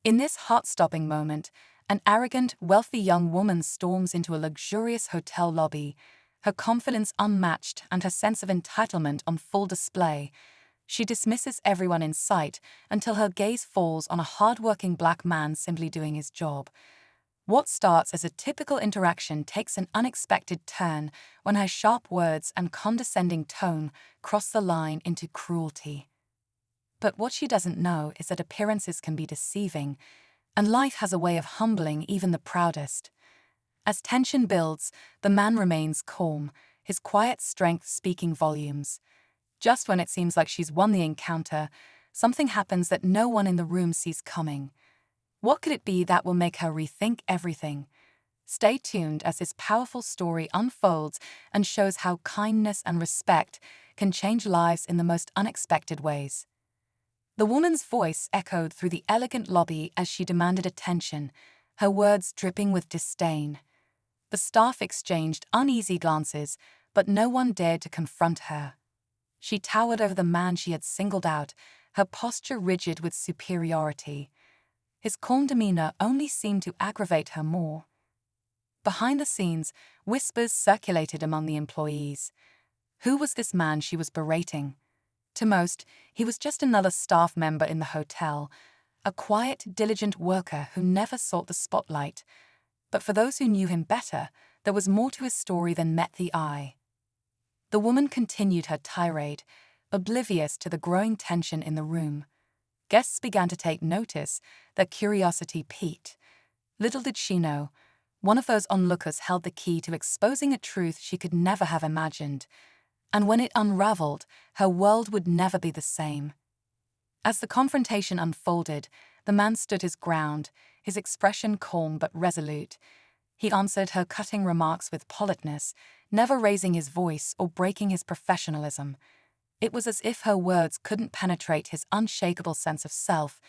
In this heart-stopping moment, an arrogant, wealthy young woman storms into a luxurious hotel lobby, her confidence unmatched and her sense of entitlement on full display. She dismisses everyone in sight until her gaze falls on a hard-working black man simply doing his job. What starts as a typical interaction takes an unexpected turn when her sharp words and condescending tone cross the line into cruelty. But what she doesn't know is that appearances can be deceiving, and life has a way of humbling even the proudest. As tension builds, the man remains calm, his quiet strength speaking volumes. Just when it seems like she's won the encounter, something happens that no one in the room sees coming. What could it be that will make her rethink everything? Stay tuned as this powerful story unfolds and shows how kindness and respect can change lives in the most unexpected ways. The woman's voice echoed through the elegant lobby as she demanded attention, her words dripping with disdain. The staff exchanged uneasy glances, but no one dared to confront her. She towered over the man she had singled out, her posture rigid with superiority. His calm demeanor only seemed to aggravate her more. Behind the scenes, whispers circulated among the employees. Who was this man she was berating? To most, he was just another staff member in the hotel, a quiet, diligent worker who never sought the spotlight. But for those who knew him better, there was more to his story than met the eye. The woman continued her tirade, oblivious to the growing tension in the room. Guests began to take notice, their curiosity piqued. Little did she know, one of those onlookers held the key to exposing a truth she could never have imagined. And when it unraveled, her world would never be the same. As the confrontation unfolded, the man stood his ground, his expression calm but resolute. He answered her cutting remarks with politeness, never raising his voice or breaking his professionalism. It was as if her words couldn't penetrate his unshakable sense of self.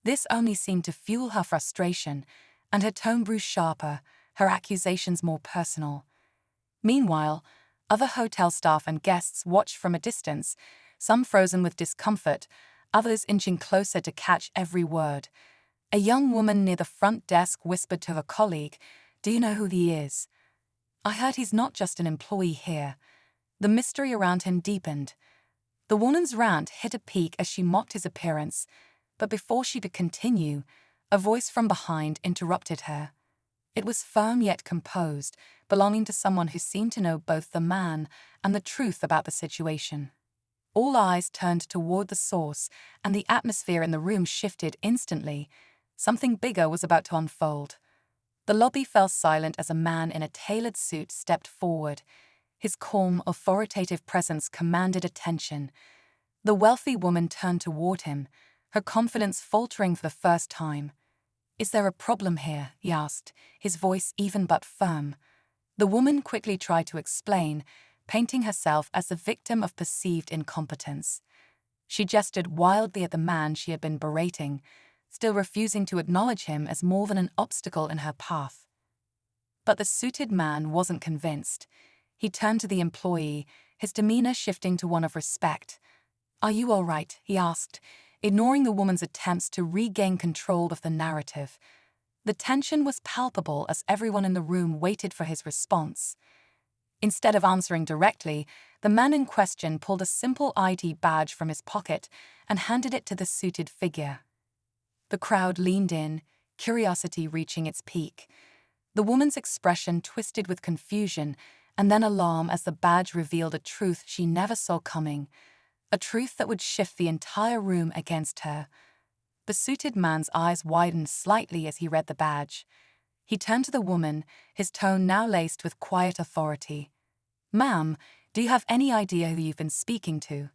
This only seemed to fuel her frustration, and her tone grew sharper, her accusations more personal. Meanwhile, other hotel staff and guests watched from a distance, some frozen with discomfort, others inching closer to catch every word. A young woman near the front desk whispered to her colleague, "Do you know who he is? I heard he's not just an employee here." The mystery around him deepened. The woman's rant hit a peak as she mocked his appearance, but before she could continue, a voice from behind interrupted her. It was firm yet composed, belonging to someone who seemed to know both the man and the truth about the situation. All eyes turned toward the source, and the atmosphere in the room shifted instantly. Something bigger was about to unfold. The lobby fell silent as a man in a tailored suit stepped forward. His calm, authoritative presence commanded attention. The wealthy woman turned toward him, her confidence faltering for the first time. "Is there a problem here?" he asked, his voice even but firm. The woman quickly tried to explain, painting herself as the victim of perceived incompetence. She gestured wildly at the man she had been berating, still refusing to acknowledge him as more than an obstacle in her path. But the suited man wasn't convinced. He turned to the employee, his demeanor shifting to one of respect. "Are you all right?" he asked, ignoring the woman's attempts to regain control of the narrative. The tension was palpable as everyone in the room waited for his response. Instead of answering directly, the man in question pulled a simple ID badge from his pocket and handed it to the suited figure. The crowd leaned in, curiosity reaching its peak. The woman's expression twisted with confusion and then alarm as the badge revealed a truth she never saw coming, a truth that would shift the entire room against her. The suited man's eyes widened slightly as he read the badge. He turned to the woman, his tone now laced with quiet authority. "Ma'am, do you have any idea who you've been speaking to?"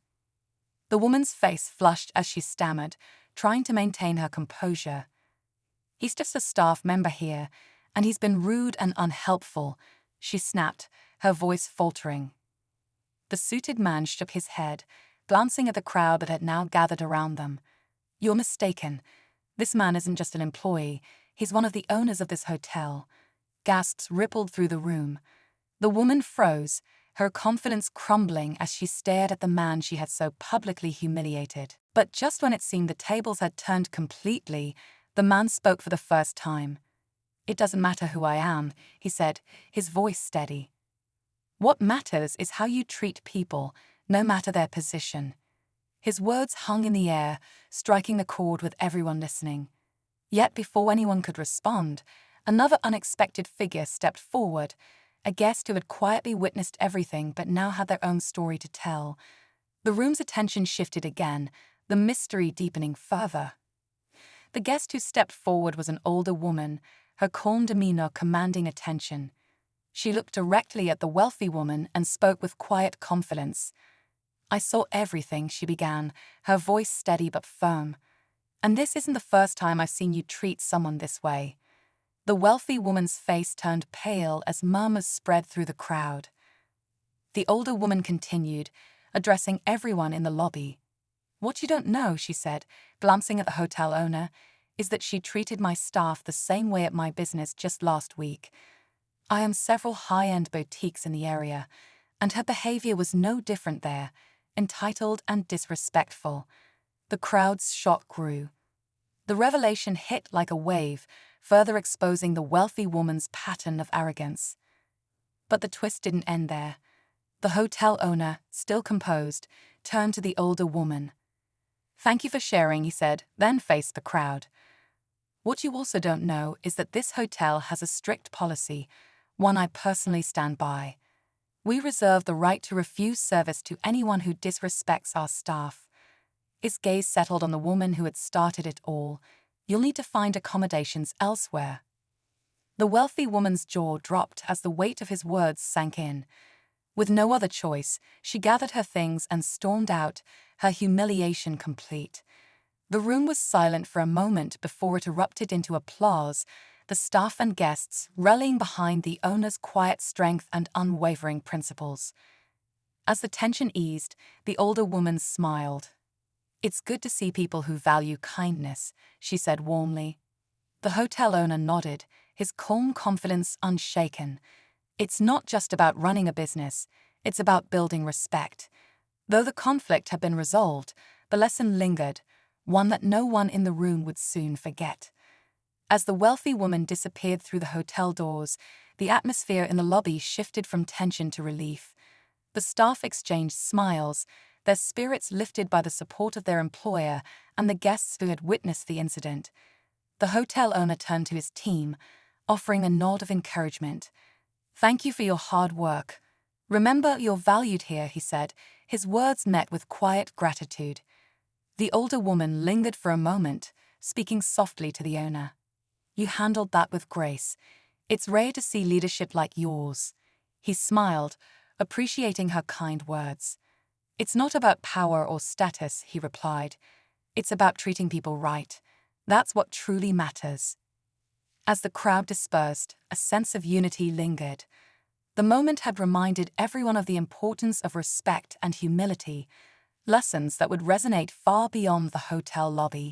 The woman's face flushed as she stammered, trying to maintain her composure. "He's just a staff member here, and he's been rude and unhelpful," she snapped, her voice faltering. The suited man shook his head, glancing at the crowd that had now gathered around them. "You're mistaken. This man isn't just an employee, he's one of the owners of this hotel." Gasps rippled through the room. The woman froze, her confidence crumbling as she stared at the man she had so publicly humiliated. But just when it seemed the tables had turned completely, The man spoke for the first time. "It doesn't matter who I am," he said, his voice steady. "What matters is how you treat people, no matter their position." His words hung in the air, striking the chord with everyone listening. Yet before anyone could respond, another unexpected figure stepped forward, a guest who had quietly witnessed everything but now had their own story to tell. The room's attention shifted again, the mystery deepening further. The guest who stepped forward was an older woman, her calm demeanor commanding attention. She looked directly at the wealthy woman and spoke with quiet confidence. "I saw everything," she began, her voice steady but firm. "And this isn't the first time I've seen you treat someone this way." The wealthy woman's face turned pale as murmurs spread through the crowd. The older woman continued, addressing everyone in the lobby. "What you don't know," she said, glancing at the hotel owner, "is that she treated my staff the same way at my business just last week. I own several high-end boutiques in the area, and her behavior was no different there, entitled and disrespectful." The crowd's shock grew. The revelation hit like a wave, further exposing the wealthy woman's pattern of arrogance. But the twist didn't end there. The hotel owner, still composed, turned to the older woman. "Thank you for sharing," he said, then faced the crowd. "What you also don't know is that this hotel has a strict policy, one I personally stand by. We reserve the right to refuse service to anyone who disrespects our staff." His gaze settled on the woman who had started it all. "You'll need to find accommodations elsewhere." The wealthy woman's jaw dropped as the weight of his words sank in. With no other choice, she gathered her things and stormed out, her humiliation complete. The room was silent for a moment before it erupted into applause, the staff and guests rallying behind the owner's quiet strength and unwavering principles. As the tension eased, the older woman smiled. "It's good to see people who value kindness," she said warmly. The hotel owner nodded, his calm confidence unshaken. "It's not just about running a business, it's about building respect." Though the conflict had been resolved, the lesson lingered, one that no one in the room would soon forget. As the wealthy woman disappeared through the hotel doors, the atmosphere in the lobby shifted from tension to relief. The staff exchanged smiles, their spirits lifted by the support of their employer and the guests who had witnessed the incident. The hotel owner turned to his team, offering a nod of encouragement. "Thank you for your hard work. Remember, you're valued here," he said, his words met with quiet gratitude. The older woman lingered for a moment, speaking softly to the owner. "You handled that with grace. It's rare to see leadership like yours." He smiled, appreciating her kind words. "It's not about power or status," he replied. "It's about treating people right. That's what truly matters." As the crowd dispersed, a sense of unity lingered. The moment had reminded everyone of the importance of respect and humility, lessons that would resonate far beyond the hotel lobby.